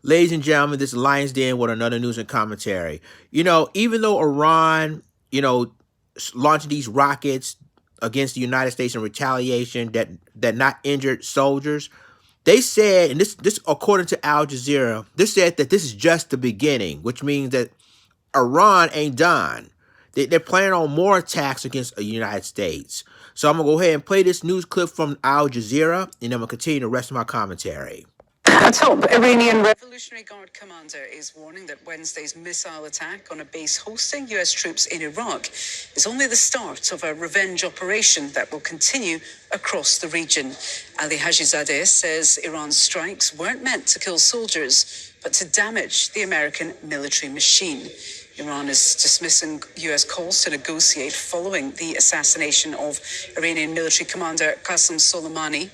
Ladies and gentlemen, this is Lions Den with another news and commentary. Even though Iran, launching these rockets against the United States in retaliation that not injured soldiers, they said, and this according to Al Jazeera, they said that this is just the beginning, which means that Iran ain't done. They're planning on more attacks against the United States. So I'm going to go ahead and play this news clip from Al Jazeera, and I'm going to continue the rest of my commentary. A top Iranian Revolutionary Guard commander is warning that Wednesday's missile attack on a base hosting U.S. troops in Iraq is only the start of a revenge operation that will continue across the region. Ali Hajizadeh says Iran's strikes weren't meant to kill soldiers, but to damage the American military machine. Iran is dismissing U.S. calls to negotiate following the assassination of Iranian military commander Qasem Soleimani.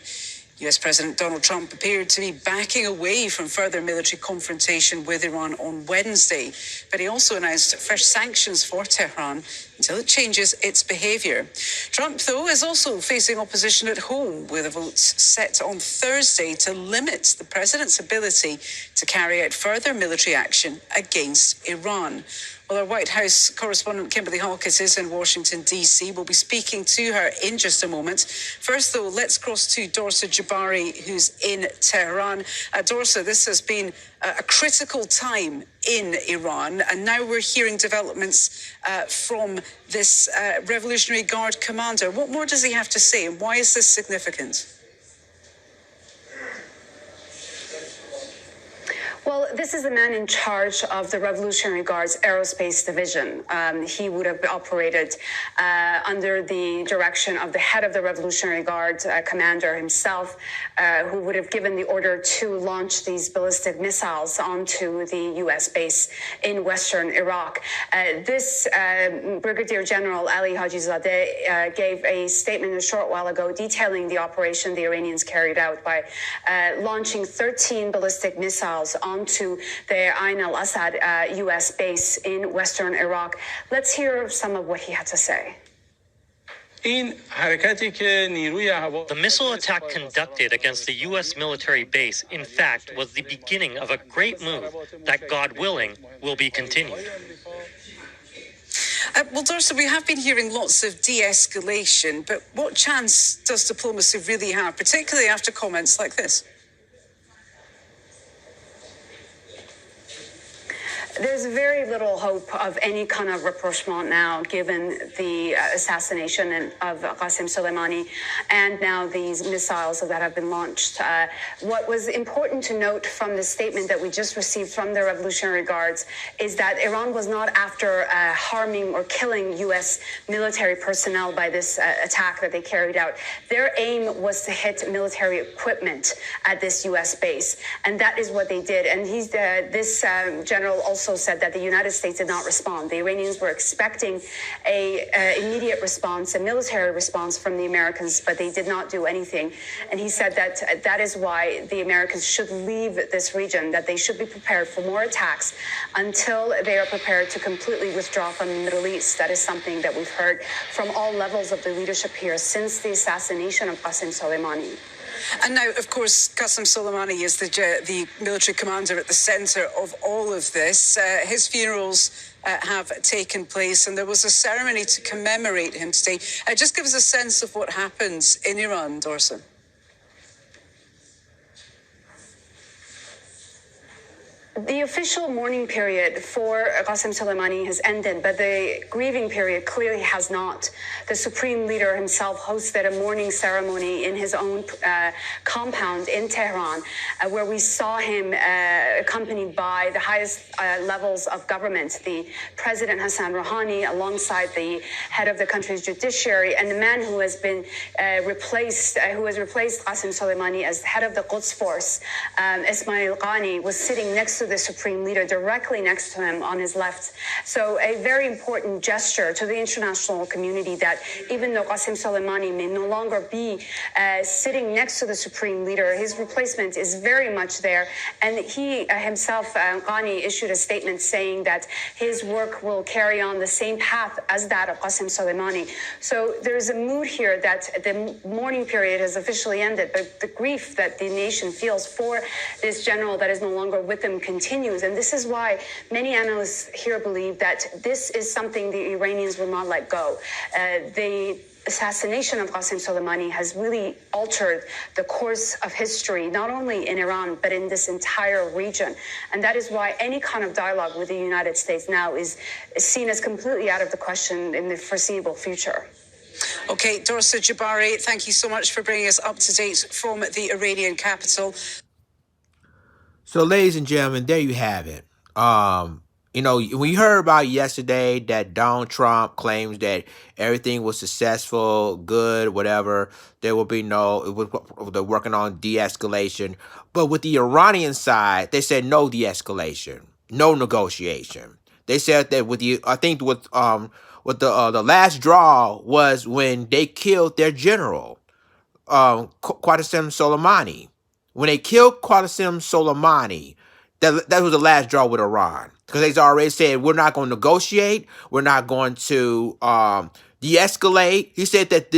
U.S. President Donald Trump appeared to be backing away from further military confrontation with Iran on Wednesday, but he also announced fresh sanctions for Tehran until it changes its behavior. Trump, though, is also facing opposition at home, with a vote set on Thursday to limit the president's ability to carry out further military action against Iran. Well, our White House correspondent Kimberly Hawkins is in Washington, D.C. We'll be speaking to her in just a moment. First, though, let's cross to Dorsa Jabari, who's in Tehran. Dorsa, this has been a critical time in Iran, and now we're hearing developments from this Revolutionary Guard commander. What more does he have to say, and why is this significant? Well, this is the man in charge of the Revolutionary Guard's aerospace division. He would have operated under the direction of the head of the Revolutionary Guard commander himself, who would have given the order to launch these ballistic missiles onto the U.S. base in western Iraq. This Brigadier General Ali Hajizadeh gave a statement a short while ago detailing the operation the Iranians carried out by launching 13 ballistic missiles onto the Ain al-Assad U.S. base in western Iraq. Let's hear some of what he had to say. The missile attack conducted against the U.S. military base, in fact, was the beginning of a great move that, God willing, will be continued. Well, Dorsa, we have been hearing lots of de-escalation, but what chance does diplomacy really have, particularly after comments like this? There's very little hope of any kind of rapprochement now, given the assassination of Qasem Soleimani and now these missiles that have been launched. What was important to note from the statement that we just received from the Revolutionary Guards is that Iran was not after harming or killing U.S. military personnel by this attack that they carried out. Their aim was to hit military equipment at this U.S. base, and that is what they did. And this general also said that the United States did not respond. The Iranians were expecting a immediate response, a military response from the Americans, but they did not do anything. And he said that that is why the Americans should leave this region, that they should be prepared for more attacks until they are prepared to completely withdraw from the Middle East. That is something that we've heard from all levels of the leadership here since the assassination of Qasem Soleimani. And now, of course, Qasem Soleimani is the military commander at the centre of all of this. His funerals have taken place, and there was a ceremony to commemorate him today. Just give us a sense of what happens in Iran, Dorsa. The official mourning period for Qasem Soleimani has ended, but the grieving period clearly has not. The supreme leader himself hosted a mourning ceremony in his own compound in Tehran, where we saw him accompanied by the highest levels of government, the President Hassan Rouhani, alongside the head of the country's judiciary, and the man who has been replaced Qasem Soleimani as head of the Quds Force, Ismail Qani, was sitting next to the supreme leader directly next to him on his left. So a very important gesture to the international community that even though Qasem Soleimani may no longer be sitting next to the supreme leader, his replacement is very much there. And he himself, Ghani, issued a statement saying that his work will carry on the same path as that of Qasem Soleimani. So there's a mood here that the mourning period has officially ended, but the grief that the nation feels for this general that is no longer with them continues. And this is why many analysts here believe that this is something the Iranians will not let go. The assassination of Qasem Soleimani has really altered the course of history, not only in Iran, but in this entire region. And that is why any kind of dialogue with the United States now is seen as completely out of the question in the foreseeable future. Okay, Dorsa Jabari, thank you so much for bringing us up to date from the Iranian capital. So, ladies and gentlemen, there you have it. We heard about yesterday that Donald Trump claims that everything was successful, good, whatever. There will be they're working on de-escalation. But with the Iranian side, they said no de-escalation, no negotiation. They said that the last draw was when they killed their general, Qasem Soleimani. When they killed Qasem Soleimani, that was the last draw with Iran. Because they already said, we're not going to negotiate. We're not going to de-escalate. He said that,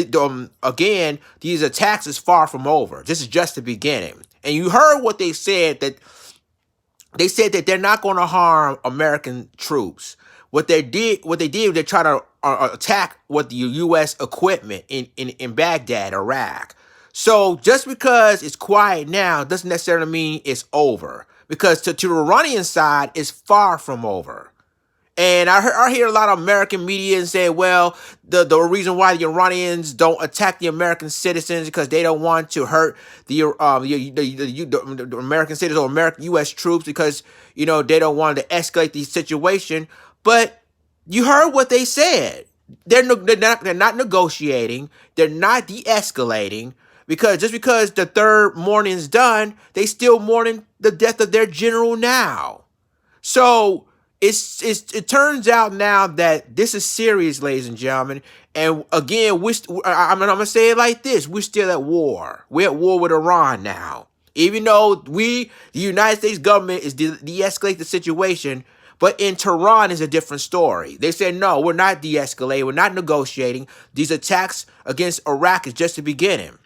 again, these attacks is far from over. This is just the beginning. And you heard what they said, that they said that they're not going to harm American troops. What they did, they try to attack the U.S. equipment in Baghdad, Iraq. So just because it's quiet now doesn't necessarily mean it's over. Because to the Iranian side, it's far from over. And I hear a lot of American media and say, well, the reason why the Iranians don't attack the American citizens because they don't want to hurt the American citizens or American U.S. troops because, they don't want to escalate the situation. But you heard what they said. They're not negotiating. They're not de-escalating. Because just because the third mourning is done, they still mourning the death of their general now. So it turns out now that this is serious, ladies and gentlemen. And again, I'm going to say it like this. We're still at war. We're at war with Iran now. Even though the United States government is de-escalating the situation, but in Tehran is a different story. They said, no, we're not de-escalating. We're not negotiating. These attacks against Iraq is just the beginning.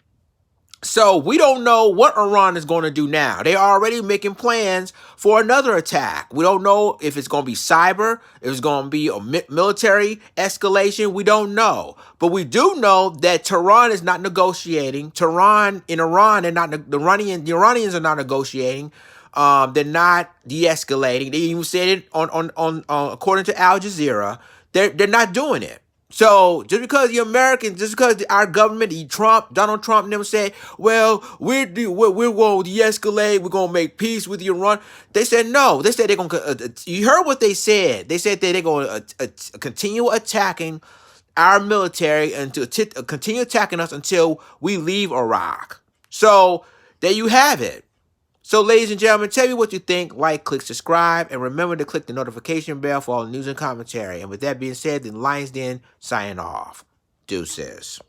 So we don't know what Iran is going to do now. They're already making plans for another attack. We don't know if it's going to be cyber, if it's going to be a military escalation. We don't know. But we do know that Tehran is not negotiating. Tehran in Iran, the Iranians are not negotiating. They're not de-escalating. They even said it on according to Al Jazeera. They're not doing it. So just because our government, Donald Trump, and them said, well, we're going to de-escalate, we're going to make peace with Iran. They said no. They said they're going to. You heard what they said. They said that they're going to continue attacking our military and to continue attacking us until we leave Iraq. So there you have it. So, ladies and gentlemen, tell me what you think. Like, click, subscribe, and remember to click the notification bell for all news and commentary. And with that being said, then Lions Den signing off. Deuces.